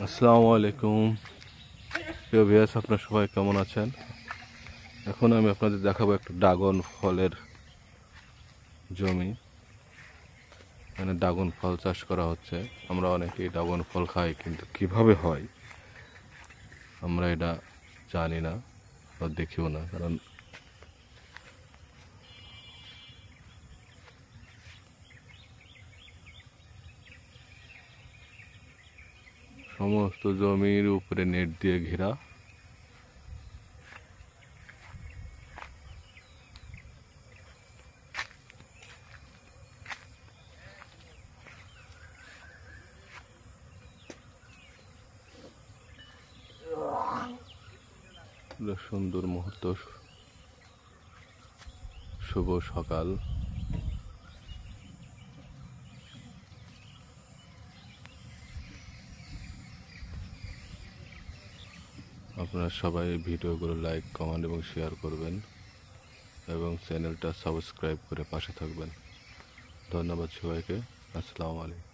আসসালামু আলাইকুম প্রিয় ভিউয়ার্স, আপনারা সবাই কেমন আছেন? এখন আমি আপনাদের দেখাবো একটা ড্রাগন ফলের জমি। এখানে ড্রাগন ফল চাষ করা হচ্ছে। আমরা অনেকেই ড্রাগন ফল খাই, কিন্তু কিভাবে হয় আমরা এটা জানি না বা দেখিও না, কারণ সমস্ত জমির উপরে নেট দিয়ে ঘেরা। সুন্দর মুহূর্ত, শুভ সকাল। আপনারা সবাই ভিডিওগুলো লাইক, কমেন্ট এবং শেয়ার করবেন এবং চ্যানেলটা সাবস্ক্রাইব করে পাশে থাকবেন। ধন্যবাদ সবাইকে। আসসালামু আলাইকুম।